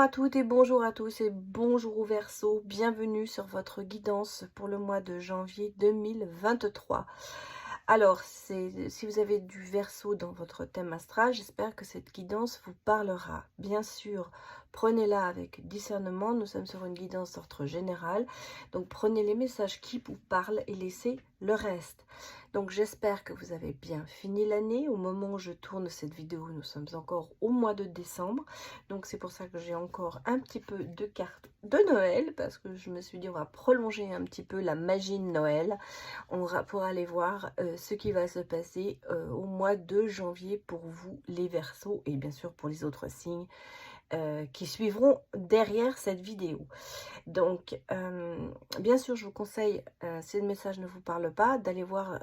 à toutes et bonjour à tous et bonjour au Verseau. Bienvenue sur votre guidance pour le mois de janvier 2023. Alors, si vous avez du Verseau dans votre thème astral, j'espère que cette guidance vous parlera. Bien sûr, prenez-la avec discernement. Nous sommes sur une guidance d'ordre général. Donc, prenez les messages qui vous parlent et laissez le reste. Donc, j'espère que vous avez bien fini l'année. Au moment où je tourne cette vidéo, nous sommes encore au mois de décembre. Donc, c'est pour ça que j'ai encore un petit peu de cartes de Noël, parce que je me suis dit, on va prolonger un petit peu la magie de Noël. Pour aller voir ce qui va se passer au mois de janvier pour vous, les Verseaux, et bien sûr pour les autres signes qui suivront derrière cette vidéo. Donc, bien sûr, je vous conseille, si le message ne vous parle pas, d'aller voir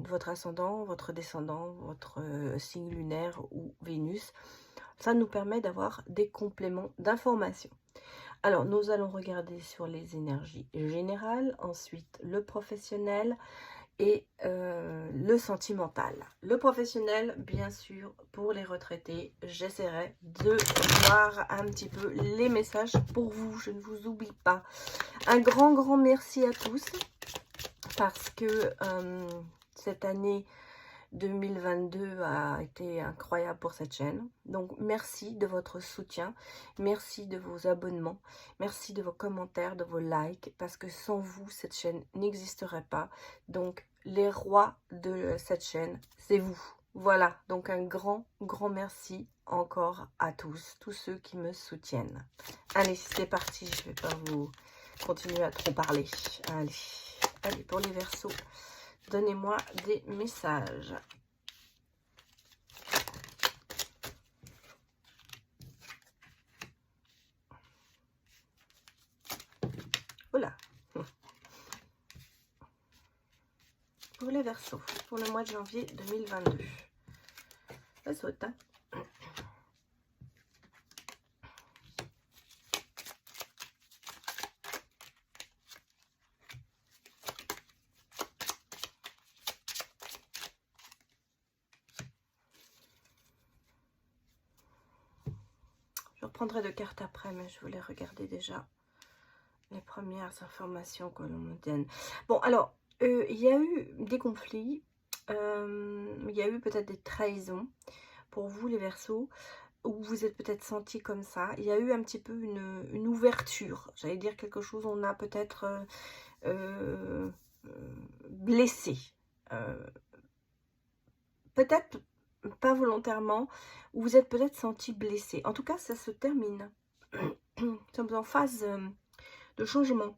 votre ascendant, votre descendant, votre signe lunaire ou Vénus. Ça nous permet d'avoir des compléments d'informations. Alors, nous allons regarder sur les énergies générales, ensuite le professionnel et le sentimental. Le professionnel, bien sûr, pour les retraités, j'essaierai de voir un petit peu les messages pour vous. Je ne vous oublie pas. Un grand merci à tous parce que cette année 2022 a été incroyable pour cette chaîne. Donc, merci de votre soutien. Merci de vos abonnements. Merci de vos commentaires, de vos likes. Parce que sans vous, cette chaîne n'existerait pas. Donc, les rois de cette chaîne, c'est vous. Voilà. Donc, un grand merci encore à tous ceux qui me soutiennent. Allez, c'est parti. Je ne vais pas vous continuer à trop parler. Allez, pour les Verseaux. Donnez-moi des messages. Voilà. Pour les Verseaux, pour le mois de janvier 2022. Ça saute, hein. Je reprendrai de cartes après, mais je voulais regarder déjà les premières informations que l'on me donne. Bon, alors, il y a eu des conflits, il y a eu peut-être des trahisons pour vous, les Verseaux, où vous êtes peut-être sentis comme ça. Il y a eu un petit peu une ouverture, j'allais dire quelque chose, on a peut-être blessé. Peut-être pas volontairement, ou vous êtes peut-être senti blessé. En tout cas, ça se termine. Nous sommes en phase de changement.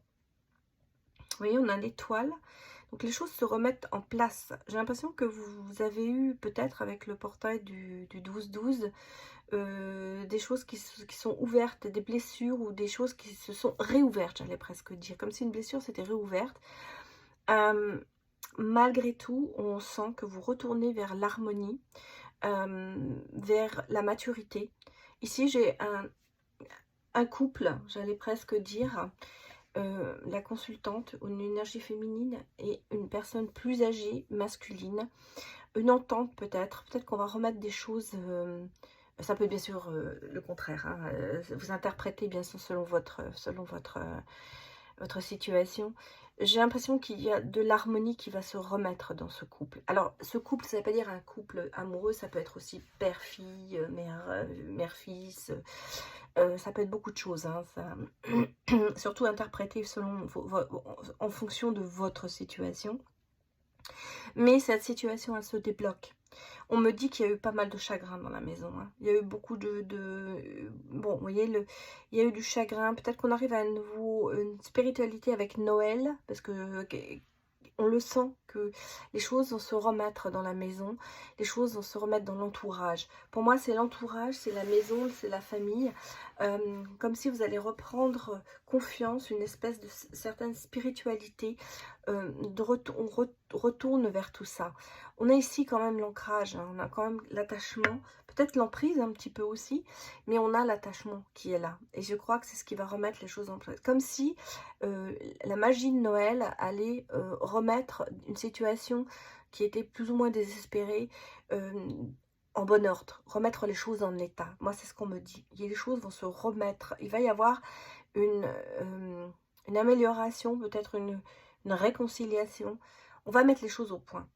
Vous voyez, on a l'étoile. Donc, les choses se remettent en place. J'ai l'impression que vous avez eu, peut-être avec le portail du 12-12, des choses qui sont ouvertes, des blessures ou des choses qui se sont réouvertes, j'allais presque dire. Comme si une blessure s'était réouverte. Malgré tout, on sent que vous retournez vers l'harmonie, vers la maturité. Ici, j'ai un couple, j'allais presque dire, la consultante, une énergie féminine et une personne plus âgée, masculine. Une entente peut-être qu'on va remettre des choses... ça peut être bien sûr le contraire, hein, vous interprétez bien sûr selon votre situation. J'ai l'impression qu'il y a de l'harmonie qui va se remettre dans ce couple. Alors, ce couple, ça ne veut pas dire un couple amoureux, ça peut être aussi père-fille, mère-fils, ça peut être beaucoup de choses. Hein, ça... Surtout interprété selon en fonction de votre situation. Mais cette situation, elle se débloque. On me dit qu'il y a eu pas mal de chagrin dans la maison. Hein. Il y a eu beaucoup bon, vous voyez, il y a eu du chagrin. Peut-être qu'on arrive à une spiritualité avec Noël. Parce que on le sent que les choses vont se remettre dans la maison. Les choses vont se remettre dans l'entourage. Pour moi, c'est l'entourage, c'est la maison, c'est la famille. Comme si vous allez reprendre confiance, une espèce de certaine spiritualité. On retourne vers tout ça. On a ici quand même l'ancrage, hein, on a quand même l'attachement, peut-être l'emprise un petit peu aussi, mais on a l'attachement qui est là. Et je crois que c'est ce qui va remettre les choses en place. Comme si la magie de Noël allait remettre une situation qui était plus ou moins désespérée, en bon ordre, remettre les choses en état. Moi, c'est ce qu'on me dit. Les choses vont se remettre. Il va y avoir une amélioration, peut-être une réconciliation. On va mettre les choses au point.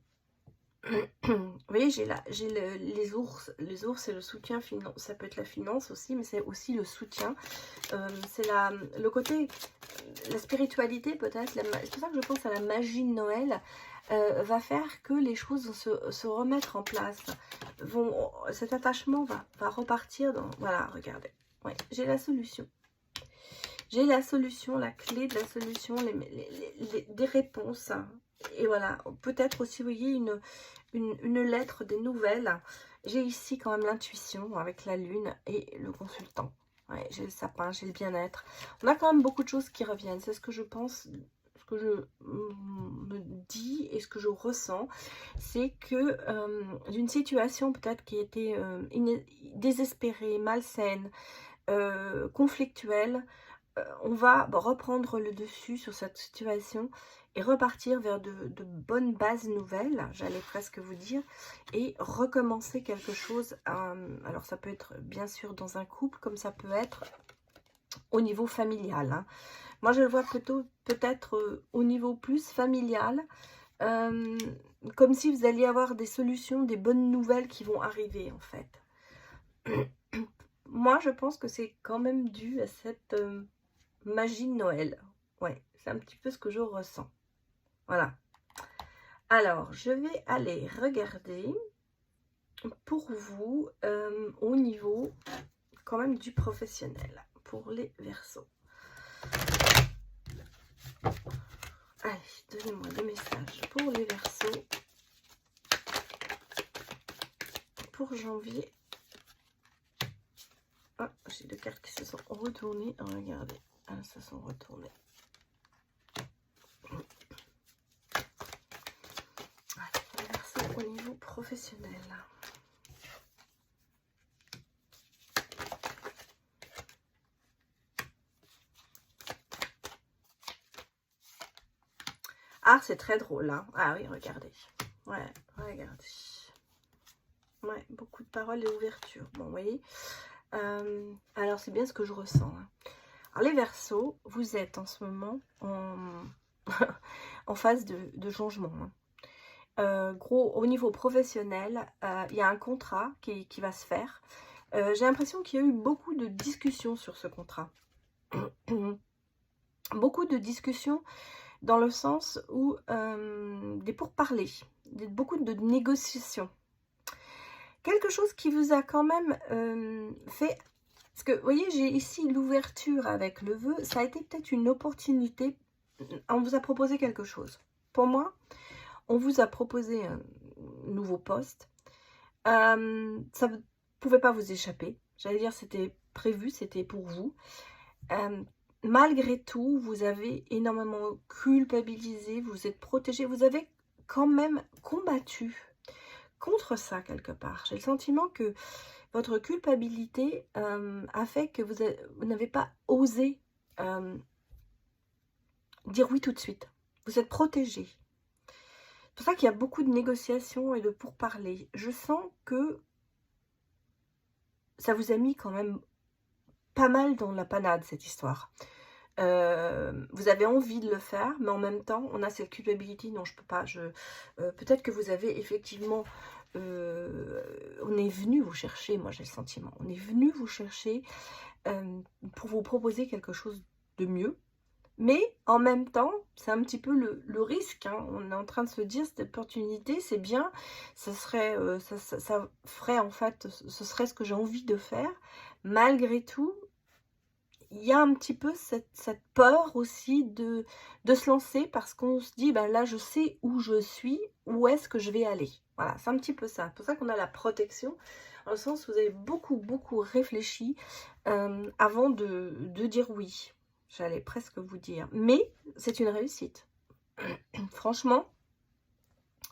Vous voyez, les ours. Les ours, c'est le soutien financier. Ça peut être la finance aussi, mais c'est aussi le soutien. C'est le côté, la spiritualité peut-être. C'est pour ça que je pense à la magie de Noël. Va faire que les choses vont se remettre en place. Cet attachement va repartir dans... Voilà, regardez. Ouais, j'ai la solution. J'ai la solution, la clé de la solution, des réponses. Et voilà, peut-être aussi, vous voyez, une lettre, des nouvelles. J'ai ici quand même l'intuition avec la lune et le consultant. Ouais, j'ai le sapin, j'ai le bien-être. On a quand même beaucoup de choses qui reviennent. C'est ce que je pense, ce que je me dis et ce que je ressens. C'est que d'une situation peut-être qui était désespérée, malsaine, conflictuelle, on va reprendre le dessus sur cette situation et repartir vers de bonnes bases nouvelles, j'allais presque vous dire, et recommencer quelque chose. Alors ça peut être bien sûr dans un couple, comme ça peut être au niveau familial. Hein. Moi je le vois plutôt peut-être au niveau plus familial, comme si vous alliez avoir des solutions, des bonnes nouvelles qui vont arriver en fait. Moi je pense que c'est quand même dû à cette... magie de Noël. Ouais, c'est un petit peu ce que je ressens. Voilà. Alors, je vais aller regarder pour vous au niveau quand même du professionnel pour les Verseaux. Allez, donnez-moi des messages pour les Verseaux pour janvier. Ah, j'ai deux cartes qui se sont retournées. Regardez, elles se sont retournées. Au niveau professionnel. Ah, c'est très drôle, hein. Ah oui, regardez. Ouais, regardez. Ouais, beaucoup de paroles et ouverture. Bon, vous voyez. Alors, c'est bien ce que je ressens. Hein. Alors, les Verseaux, vous êtes en ce moment en phase de changement. Hein. Gros, au niveau professionnel, il y a un contrat qui va se faire. J'ai l'impression qu'il y a eu beaucoup de discussions sur ce contrat. Beaucoup de discussions dans le sens où des pourparlers, beaucoup de négociations. Quelque chose qui vous a quand même fait... Parce que, vous voyez, j'ai ici l'ouverture avec le vœu. Ça a été peut-être une opportunité. On vous a proposé quelque chose. Pour moi, on vous a proposé un nouveau poste. Ça ne pouvait pas vous échapper. J'allais dire, c'était prévu, c'était pour vous. Malgré tout, vous avez énormément culpabilisé, vous êtes protégé. Vous avez quand même combattu contre ça quelque part. J'ai le sentiment que votre culpabilité a fait que vous n'avez pas osé dire oui tout de suite. Vous êtes protégé. C'est pour ça qu'il y a beaucoup de négociations et de pourparlers. Je sens que ça vous a mis quand même pas mal dans la panade, cette histoire. Vous avez envie de le faire, mais en même temps, on a cette culpabilité. Non, je peux pas. Peut-être que vous avez effectivement... on est venu vous chercher, moi j'ai le sentiment. On est venu vous chercher pour vous proposer quelque chose de mieux. Mais en même temps, c'est un petit peu le risque. Hein. On est en train de se dire, cette opportunité, c'est bien. Ça serait, ça ferait en fait, ce serait ce que j'ai envie de faire. Malgré tout, il y a un petit peu cette peur aussi de se lancer parce qu'on se dit, ben là, je sais où je suis, où est-ce que je vais aller. Voilà, c'est un petit peu ça. C'est pour ça qu'on a la protection, dans le sens où vous avez beaucoup, beaucoup réfléchi avant de dire oui. J'allais presque vous dire. Mais c'est une réussite. Franchement,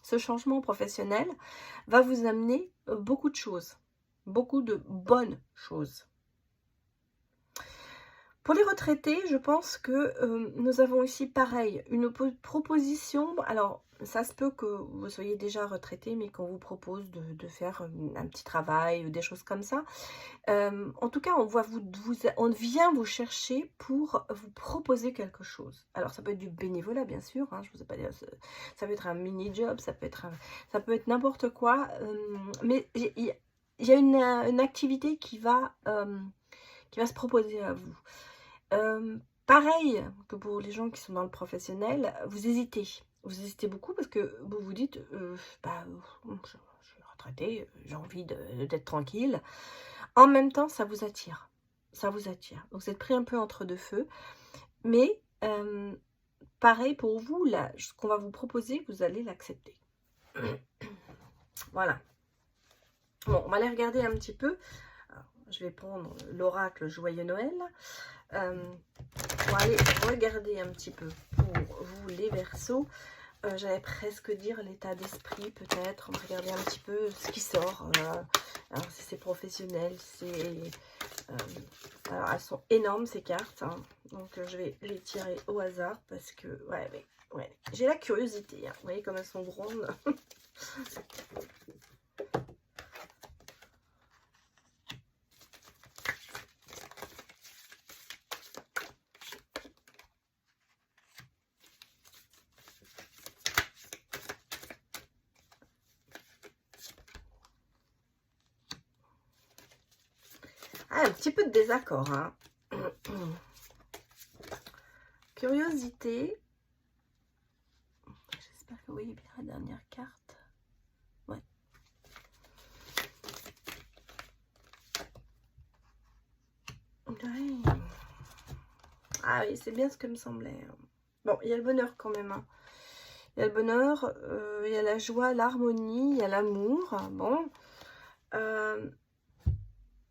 ce changement professionnel va vous amener beaucoup de choses. Beaucoup de bonnes choses. Pour les retraités, je pense que nous avons ici pareil, une proposition. Alors, ça se peut que vous soyez déjà retraité, mais qu'on vous propose de faire un petit travail ou des choses comme ça. En tout cas, on vient vous chercher pour vous proposer quelque chose. Alors, ça peut être du bénévolat, bien sûr, hein, je ne vous ai pas dit, ça peut être un mini-job, ça peut être n'importe quoi, mais il y a une activité qui va se proposer à vous. Pareil que pour les gens qui sont dans le professionnel, vous hésitez. Vous hésitez beaucoup parce que vous vous dites, bah, je suis retraitée, j'ai envie d'être tranquille. En même temps, ça vous attire. Ça vous attire. Donc, vous êtes pris un peu entre deux feux. Mais, pareil pour vous, là, ce qu'on va vous proposer, vous allez l'accepter. Voilà. Bon, on va aller regarder un petit peu. Alors, je vais prendre l'oracle Joyeux Noël. On va aller regarder un petit peu pour vous, les Verseaux. J'allais presque dire l'état d'esprit, peut-être. On va regarder un petit peu ce qui sort. Alors, si c'est professionnel, c'est... alors, elles sont énormes, ces cartes. Hein. Donc, je vais les tirer au hasard parce que... Ouais. J'ai la curiosité. Hein. Vous voyez comme elles sont grandes. Ah, un petit peu de désaccord. Hein. Curiosité. J'espère que vous voyez bien la dernière carte. Ouais. Ah oui, c'est bien ce que me semblait. Bon, il y a le bonheur quand même. Hein. Il y a le bonheur, il y a la joie, l'harmonie, il y a l'amour. Bon.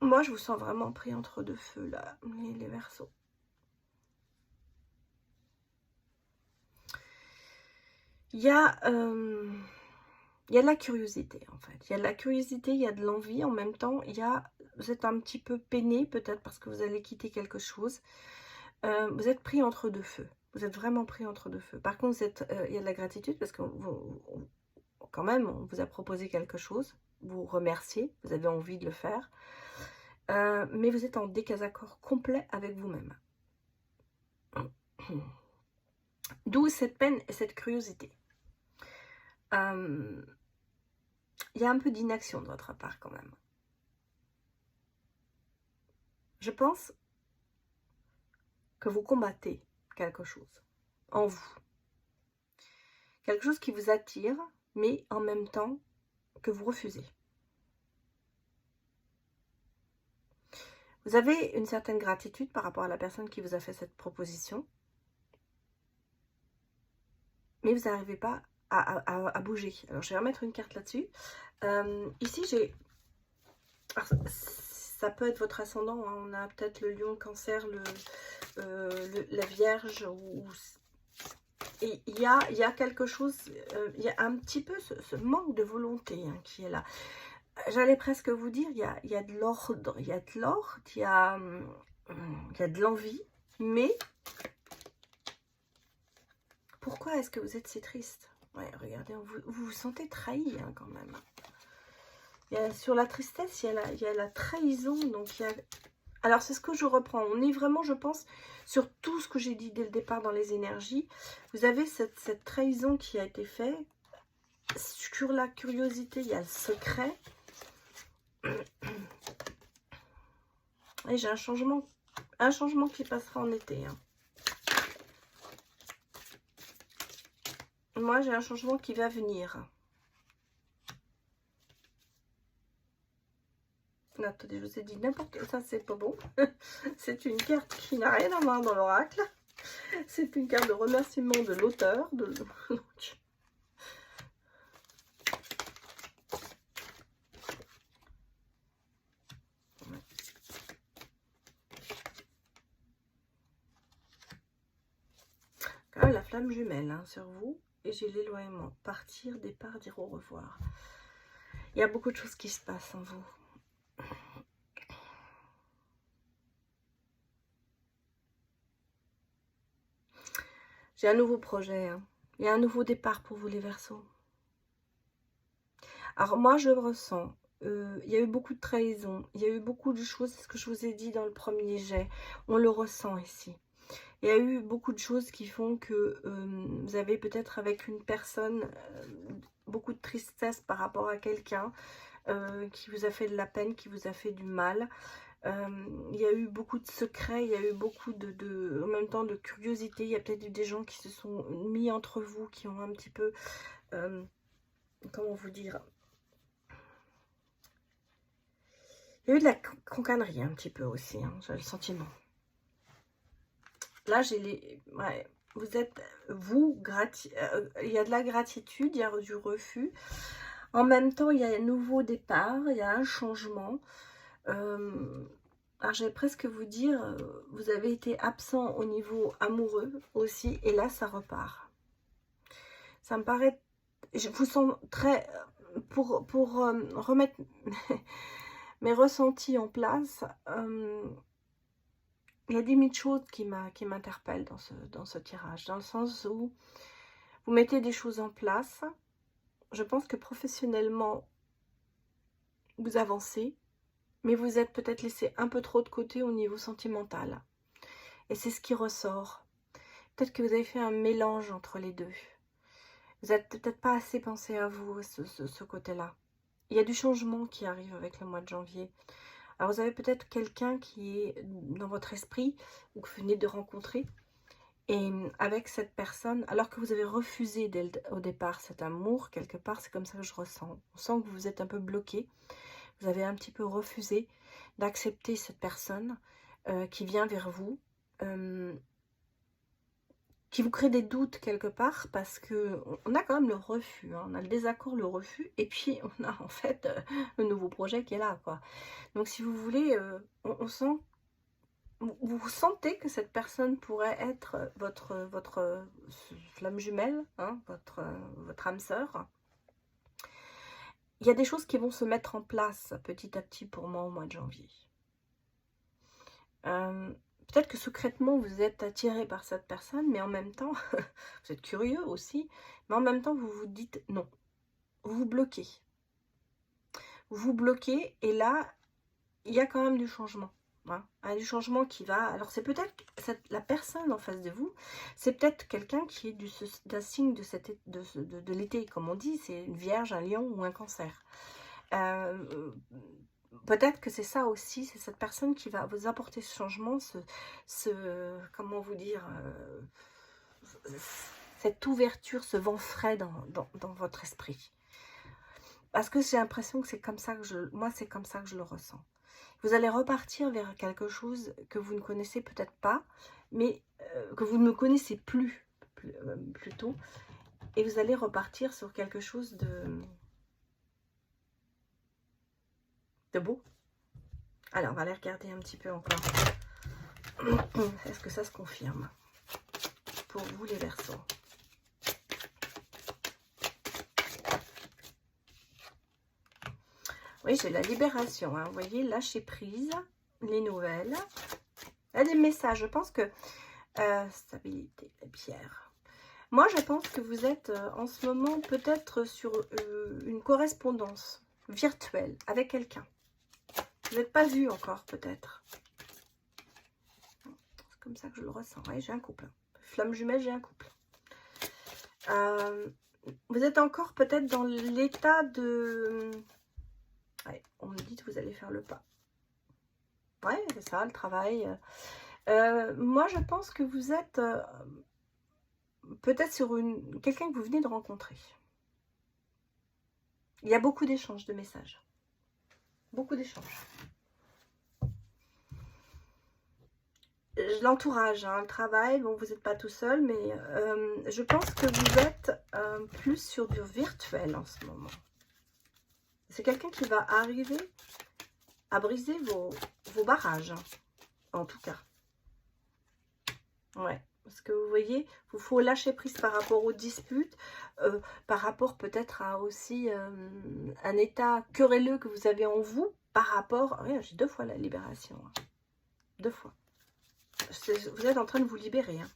Moi, je vous sens vraiment pris entre deux feux, là, les Verseaux. Il y a de la curiosité, en fait. Il y a de la curiosité, il y a de l'envie. En même temps, vous êtes un petit peu peiné, peut-être parce que vous allez quitter quelque chose. Vous êtes pris entre deux feux. Vous êtes vraiment pris entre deux feux. Par contre, il y a de la gratitude parce que quand même, on vous a proposé quelque chose. Vous remerciez, vous avez envie de le faire. Mais vous êtes en désaccord complet avec vous-même. D'où cette peine et cette curiosité. Il y a un peu d'inaction de votre part quand même. Je pense que vous combattez quelque chose en vous. Quelque chose qui vous attire, mais en même temps que vous refusez. Vous avez une certaine gratitude par rapport à la personne qui vous a fait cette proposition, mais vous n'arrivez pas à bouger. Alors, je vais remettre une carte là-dessus. Ici, j'ai... Ça peut être votre ascendant, hein. On a peut-être le lion, cancer, la vierge. Et il y a quelque chose, il y a un petit peu ce manque de volonté, hein, qui est là. J'allais presque vous dire, il y a de l'ordre, il y a de l'envie, mais pourquoi est-ce que vous êtes si triste? Ouais, regardez, vous vous sentez trahi, hein, quand même. Sur la tristesse, il y a la trahison, donc il y a... Alors, c'est ce que je reprends. On est vraiment, je pense, sur tout ce que j'ai dit dès le départ dans les énergies. Vous avez cette trahison qui a été faite. Sur la curiosité, il y a le secret. Et j'ai un changement qui passera en été. Hein. Moi, j'ai un changement qui va venir. Attendez, je vous ai dit n'importe quoi. Ça, c'est pas bon. C'est une carte qui n'a rien à voir dans l'oracle. C'est une carte de remerciement de l'auteur. Quand même la flamme jumelle, hein, sur vous. Et j'ai l'éloignement. Partir, départ, dire au revoir. Il y a beaucoup de choses qui se passent en vous. J'ai un nouveau projet. Hein. Il y a un nouveau départ pour vous les Verseaux. Alors moi je ressens, il y a eu beaucoup de trahison, il y a eu beaucoup de choses, c'est ce que je vous ai dit dans le premier jet, on le ressent ici. Il y a eu beaucoup de choses qui font que vous avez peut-être avec une personne beaucoup de tristesse par rapport à quelqu'un qui vous a fait de la peine, qui vous a fait du mal. Il y a eu beaucoup de secrets, il y a eu beaucoup en même temps de curiosité. Il y a peut-être eu des gens qui se sont mis entre vous, qui ont un petit peu, comment vous dire, il y a eu de la cancanerie un petit peu aussi, hein, j'ai le sentiment. Là, j'ai les... Ouais, vous êtes... il y a de la gratitude, il y a du refus. En même temps, il y a un nouveau départ, il y a un changement. Alors, j'allais presque vous dire, vous avez été absent au niveau amoureux aussi, et là, ça repart. Ça me paraît... Je vous sens très... Pour remettre mes ressentis en place... il y a 10 000 choses qui m'interpellent dans ce tirage, dans le sens où vous mettez des choses en place. Je pense que professionnellement, vous avancez, mais vous êtes peut-être laissé un peu trop de côté au niveau sentimental. Et c'est ce qui ressort. Peut-être que vous avez fait un mélange entre les deux. Vous n'êtes peut-être pas assez pensé à vous, ce côté-là. Il y a du changement qui arrive avec le mois de janvier. Alors, vous avez peut-être quelqu'un qui est dans votre esprit ou que vous venez de rencontrer. Et avec cette personne, alors que vous avez refusé au départ cet amour, quelque part, c'est comme ça que je ressens. On sent que vous êtes un peu bloqué. Vous avez un petit peu refusé d'accepter cette personne qui vient vers vous, qui vous crée des doutes quelque part, parce que on a quand même le refus, hein, on a le désaccord, le refus, et puis on a en fait le nouveau projet qui est là, quoi. Donc si vous voulez, on sent, vous sentez que cette personne pourrait être votre flamme jumelle, hein, votre âme sœur. Il y a des choses qui vont se mettre en place petit à petit pour moi au mois de janvier. Peut-être que secrètement vous êtes attiré par cette personne, mais en même temps, vous êtes curieux aussi, mais en même temps vous vous dites non. Vous vous bloquez. Vous vous bloquez, et là, il y a quand même du changement. Hein, du changement qui va... Alors c'est peut-être la personne en face de vous, c'est peut-être quelqu'un qui est d'un signe de l'été, comme on dit, c'est une vierge, un lion ou un cancer. Peut-être que c'est ça aussi, c'est cette personne qui va vous apporter ce changement, comment vous dire, cette ouverture, ce vent frais dans votre esprit. Parce que j'ai l'impression que c'est comme ça que moi c'est comme ça que je le ressens. Vous allez repartir vers quelque chose que vous ne connaissez peut-être pas, mais que vous ne connaissez plus, plutôt. Et vous allez repartir sur quelque chose de beau. Alors, on va aller regarder un petit peu encore. Est-ce que ça se confirme pour vous, les Verseaux? Oui, j'ai la libération. Hein. Vous voyez, lâcher prise, les nouvelles. Il y a des messages. Je pense que... stabilité, les pierres. Moi, je pense que vous êtes en ce moment peut-être sur une correspondance virtuelle avec quelqu'un. Vous n'êtes pas vu encore, peut-être. C'est comme ça que je le ressens. Oui, j'ai un couple. Flamme jumelle, j'ai un couple. Vous êtes encore peut-être dans l'état de... Ouais, on me dit que vous allez faire le pas. Ouais, c'est ça, le travail. Moi, je pense que vous êtes peut-être sur quelqu'un que vous venez de rencontrer. Il y a beaucoup d'échanges de messages. Beaucoup d'échanges. L'entourage, hein, le travail, bon, vous n'êtes pas tout seul, mais je pense que vous êtes plus sur du virtuel en ce moment. C'est quelqu'un qui va arriver à briser vos barrages, hein, en tout cas. Ouais, parce que vous voyez, il faut lâcher prise par rapport aux disputes, par rapport peut-être à aussi un état querelleux que vous avez en vous, par rapport... Regarde, j'ai 2 fois la libération. Hein. 2 fois. Vous êtes en train de vous libérer. Hein.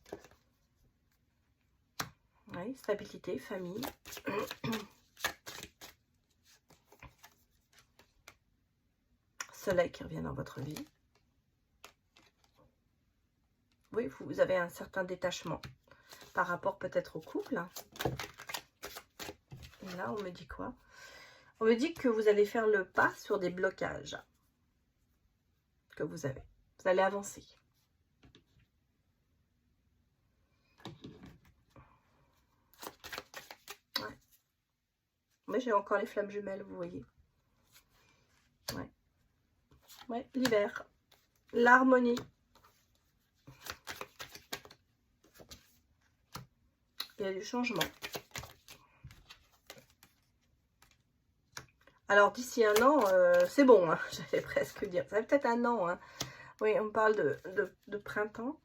Oui, stabilité, famille. Soleil qui revient dans votre vie. Oui, vous avez un certain détachement par rapport peut-être au couple. Et là, on me dit quoi? On me dit que vous allez faire le pas sur des blocages que vous avez. Vous allez avancer. Ouais. Mais j'ai encore les flammes jumelles, vous voyez. Ouais. Ouais, l'hiver. L'harmonie. Il y a du changement. Alors, d'ici un an, c'est bon, hein, j'allais presque dire. Ça fait peut-être un an. Hein. Oui, on parle de printemps.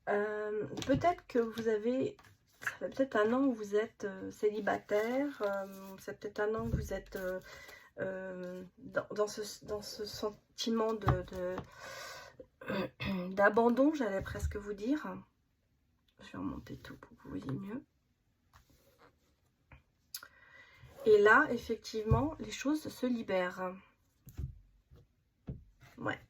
Peut-être que vous avez... Ça fait peut-être un an que vous êtes célibataire. Ça fait peut-être un an que vous êtes dans ce sentiment d'abandon, j'allais presque vous dire. Je vais remonter tout pour que vous voyez mieux. Et là, effectivement, les choses se libèrent. Ouais.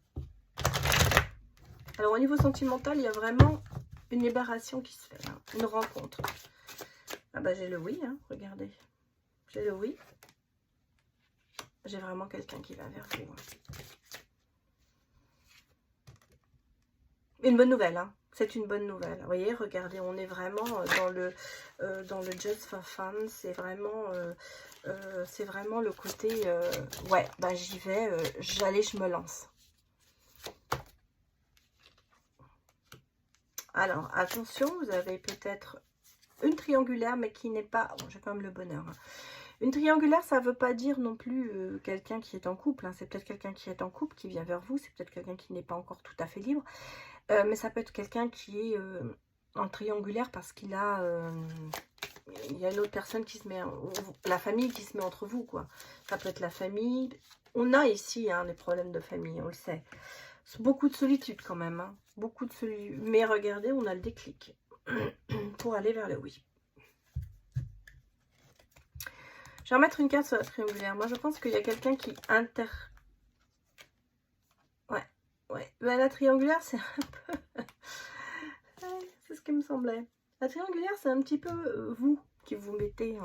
Alors, au niveau sentimental, il y a vraiment une libération qui se fait. Hein, une rencontre. Ah bah, j'ai le oui, hein, regardez. J'ai le oui. J'ai vraiment quelqu'un qui va vers vous. Hein. Une bonne nouvelle, hein. C'est une bonne nouvelle. Vous voyez, regardez, on est vraiment dans le Just for Fun. C'est vraiment le côté, ouais, bah j'y vais, j'allais, je me lance. Alors, attention, vous avez peut-être une triangulaire, mais qui n'est pas... Bon, j'ai quand même le bonheur. Hein. Une triangulaire, ça ne veut pas dire non plus quelqu'un qui est en couple. Hein. C'est peut-être quelqu'un qui est en couple, qui vient vers vous. C'est peut-être quelqu'un qui n'est pas encore tout à fait libre. Mais ça peut être quelqu'un qui est en triangulaire parce qu'il a... il y a une autre personne qui se met... la famille qui se met entre vous, quoi. Ça peut être la famille. On a ici hein, des problèmes de famille, on le sait. Beaucoup de solitude quand même. Hein. Beaucoup de solitude. Mais regardez, on a le déclic pour aller vers le oui. Je vais remettre une carte sur la triangulaire. Moi, je pense qu'il y a quelqu'un qui Ouais, ouais. Ben, la triangulaire, c'est un peu... c'est ce qui me semblait. La triangulaire, c'est un petit peu vous qui vous mettez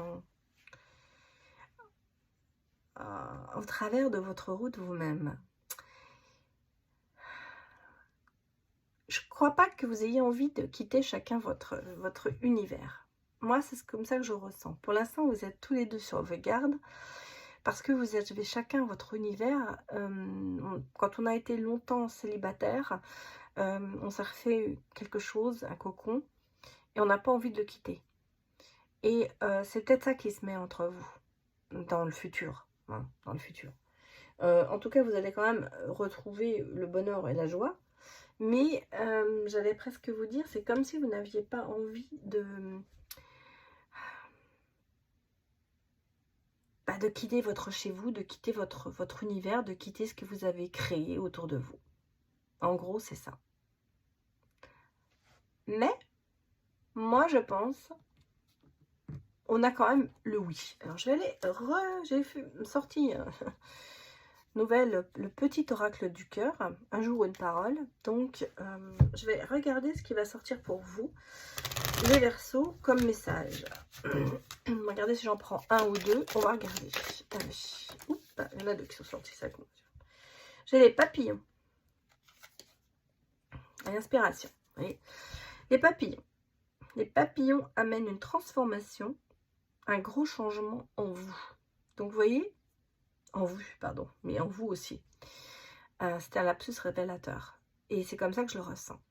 en travers de votre route vous-même. Je ne crois pas que vous ayez envie de quitter chacun votre univers. Moi, c'est comme ça que je ressens. Pour l'instant, vous êtes tous les deux sur vos gardes. Parce que vous avez chacun votre univers. Quand on a été longtemps célibataire, on s'est refait quelque chose, un cocon, et on n'a pas envie de le quitter. Et c'est peut-être ça qui se met entre vous, dans le futur. Hein, dans le futur. En tout cas, vous allez quand même retrouver le bonheur et la joie. Mais j'allais presque vous dire, c'est comme si vous n'aviez pas envie de quitter votre chez vous, de quitter votre univers, de quitter ce que vous avez créé autour de vous. En gros, c'est ça. Mais, moi, je pense, on a quand même le oui. Alors, je vais aller... J'ai sorti nouvelle, le petit oracle du cœur, un jour une parole. Donc, je vais regarder ce qui va sortir pour vous, les Verseaux, comme message. Regardez si j'en prends un ou deux. On va regarder. Allez. Oups, il y en a deux qui sont sortis, ça compte. J'ai les papillons. L'inspiration. Les papillons. Les papillons amènent une transformation, un gros changement en vous. Donc, vous voyez, en vous, pardon, mais en vous aussi. C'était un lapsus révélateur. Et c'est comme ça que je le ressens.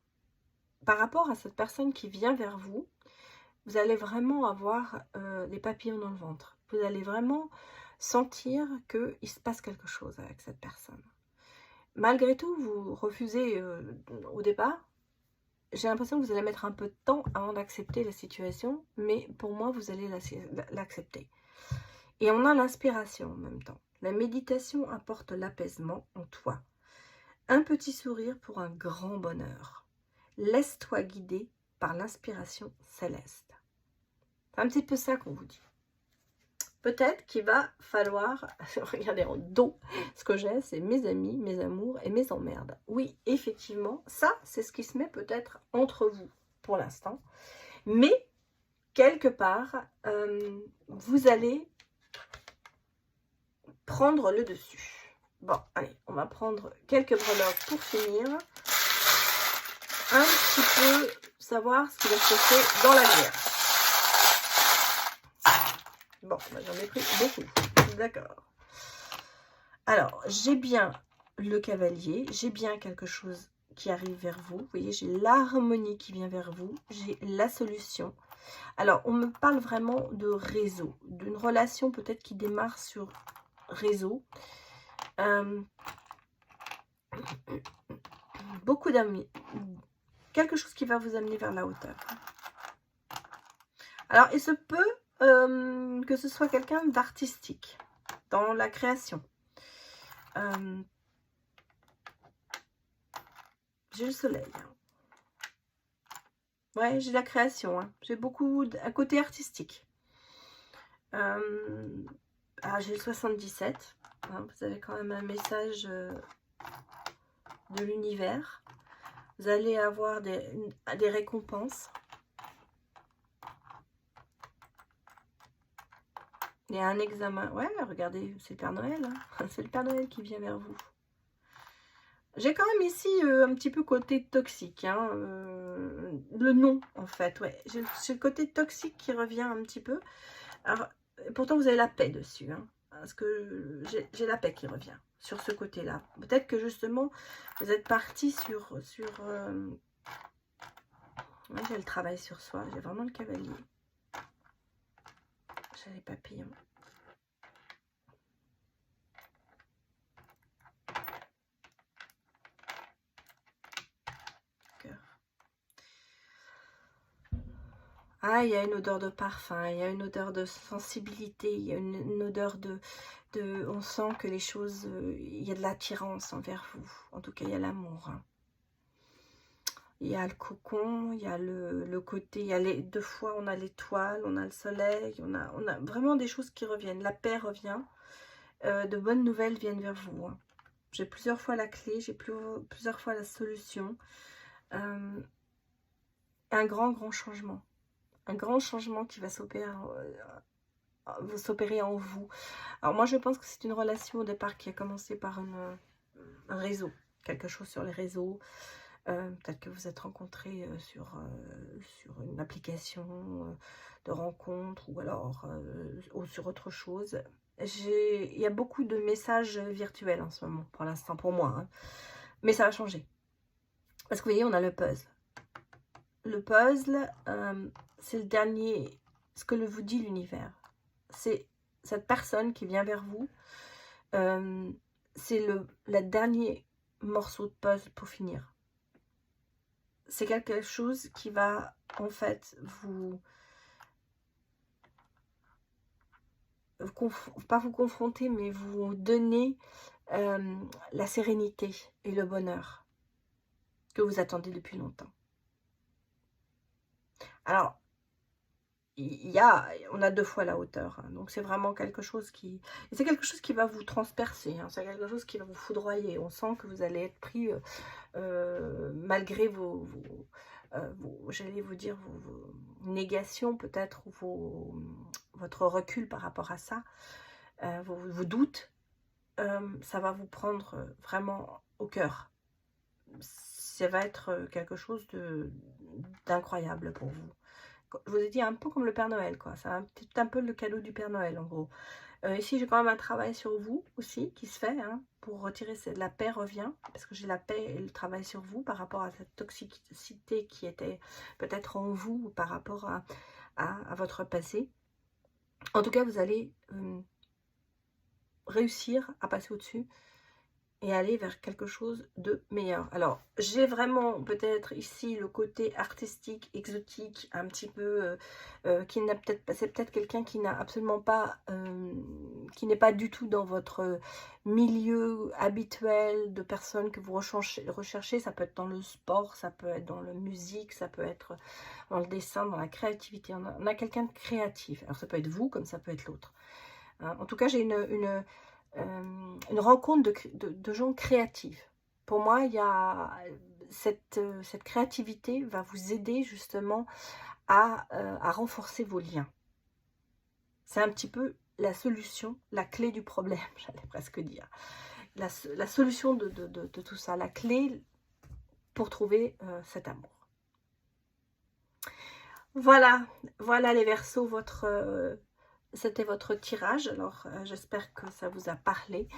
Par rapport à cette personne qui vient vers vous, vous allez vraiment avoir des papillons dans le ventre. Vous allez vraiment sentir qu'il se passe quelque chose avec cette personne. Malgré tout, vous refusez au départ. J'ai l'impression que vous allez mettre un peu de temps avant d'accepter la situation, mais pour moi, vous allez l'accepter. Et on a l'inspiration en même temps. La méditation apporte l'apaisement en toi. Un petit sourire pour un grand bonheur. Laisse-toi guider par l'inspiration céleste. C'est un petit peu ça qu'on vous dit. Peut-être qu'il va falloir, regardez en dos, ce que j'ai, c'est mes amis, mes amours et mes emmerdes. Oui, effectivement, ça, c'est ce qui se met peut-être entre vous pour l'instant. Mais, quelque part, vous allez prendre le dessus. Bon, allez, on va prendre quelques breloques pour finir. Un petit peu savoir ce qui va se passer dans la guerre. Bon, bah, j'en ai pris beaucoup. D'accord. Alors, j'ai bien le cavalier. J'ai bien quelque chose qui arrive vers vous. Vous voyez, j'ai l'harmonie qui vient vers vous. J'ai la solution. Alors, on me parle vraiment de réseau. D'une relation peut-être qui démarre sur réseau. Beaucoup d'amis. Quelque chose qui va vous amener vers la hauteur. Alors, il se peut que ce soit quelqu'un d'artistique dans la création. J'ai le soleil. Ouais, j'ai la création. Hein. J'ai beaucoup un côté artistique. Ah, j'ai le 77. Hein, vous avez quand même un message de l'univers. Vous allez avoir des récompenses. Il y a un examen. Ouais, regardez, c'est le Père Noël. Hein. C'est le Père Noël qui vient vers vous. J'ai quand même ici un petit peu côté toxique. Hein, le nom, en fait. Ouais, j'ai le côté toxique qui revient un petit peu. Alors, pourtant, vous avez la paix dessus. Hein, parce que j'ai la paix qui revient sur ce côté-là. Peut-être que justement, vous êtes parti sur ouais, j'ai le travail sur soi. J'ai vraiment le cavalier. J'ai les papillons. Ah, il y a une odeur de parfum, il y a une odeur de sensibilité, il y a une odeur de... On sent que les choses... il y a de l'attirance envers vous. En tout cas, il y a l'amour. Hein. Il y a le cocon, il y a le côté... Il y a deux fois, on a l'étoile, on a le soleil, on a vraiment des choses qui reviennent. La paix revient. De bonnes nouvelles viennent vers vous. Hein. J'ai plusieurs fois la clé, j'ai plusieurs fois la solution. Un grand changement. Un grand changement qui va s'opérer en vous. Alors moi je pense que c'est une relation au départ qui a commencé par un réseau, quelque chose sur les réseaux. Peut-être que vous êtes rencontrés sur une application de rencontre ou alors ou sur autre chose. Il y a beaucoup de messages virtuels en ce moment, pour l'instant, pour moi. Hein. Mais ça va changer. Parce que vous voyez, on a le puzzle. Le puzzle, c'est le dernier, ce que vous dit l'univers. C'est cette personne qui vient vers vous. C'est le dernier morceau de puzzle pour finir. C'est quelque chose qui va, en fait, pas vous confronter, mais vous donner la sérénité et le bonheur que vous attendez depuis longtemps. Alors, on a deux fois la hauteur, hein, donc c'est vraiment quelque chose qui... C'est quelque chose qui va vous transpercer, hein, c'est quelque chose qui va vous foudroyer. On sent que vous allez être pris malgré j'allais vous dire, vos négations peut-être, ou votre recul par rapport à ça, vos doutes, ça va vous prendre vraiment au cœur. Ça va être quelque chose d'incroyable pour vous. Je vous ai dit un peu comme le Père Noël, quoi. C'est un peu le cadeau du Père Noël, en gros. Ici, j'ai quand même un travail sur vous aussi qui se fait, hein, pour retirer la paix revient, parce que j'ai la paix et le travail sur vous par rapport à cette toxicité qui était peut-être en vous par rapport à votre passé. En tout cas, vous allez réussir à passer au-dessus et aller vers quelque chose de meilleur. Alors, j'ai vraiment peut-être ici le côté artistique, exotique, un petit peu, qui n'a peut-être pas, c'est peut-être quelqu'un qui n'a absolument pas, qui n'est pas du tout dans votre milieu habituel de personnes que vous recherchez. Ça peut être dans le sport, ça peut être dans la musique, ça peut être dans le dessin, dans la créativité. On a quelqu'un de créatif. Alors, ça peut être vous, comme ça peut être l'autre. Hein. En tout cas, j'ai une rencontre de gens créatifs. Pour moi, il y a cette créativité va vous aider justement à renforcer vos liens. C'est un petit peu la solution, la clé du problème, j'allais presque dire. La solution de tout ça, la clé pour trouver cet amour. Voilà, voilà les Verseaux, c'était votre tirage. Alors, j'espère que ça vous a parlé.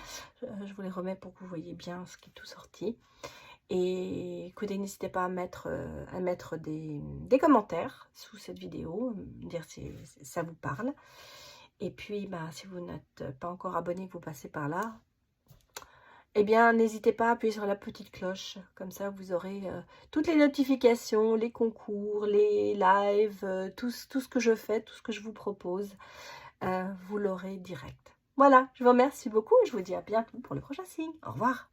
Je vous les remets pour que vous voyez bien ce qui est tout sorti. Et écoutez, n'hésitez pas à mettre des commentaires sous cette vidéo, me dire si ça vous parle. Et puis, bah, si vous n'êtes pas encore abonné, vous passez par là, eh bien, n'hésitez pas à appuyer sur la petite cloche. Comme ça, vous aurez toutes les notifications, les concours, les lives, tout ce que je fais, tout ce que je vous propose. Vous l'aurez direct. Voilà, je vous remercie beaucoup et je vous dis à bientôt pour le prochain signe. Au revoir.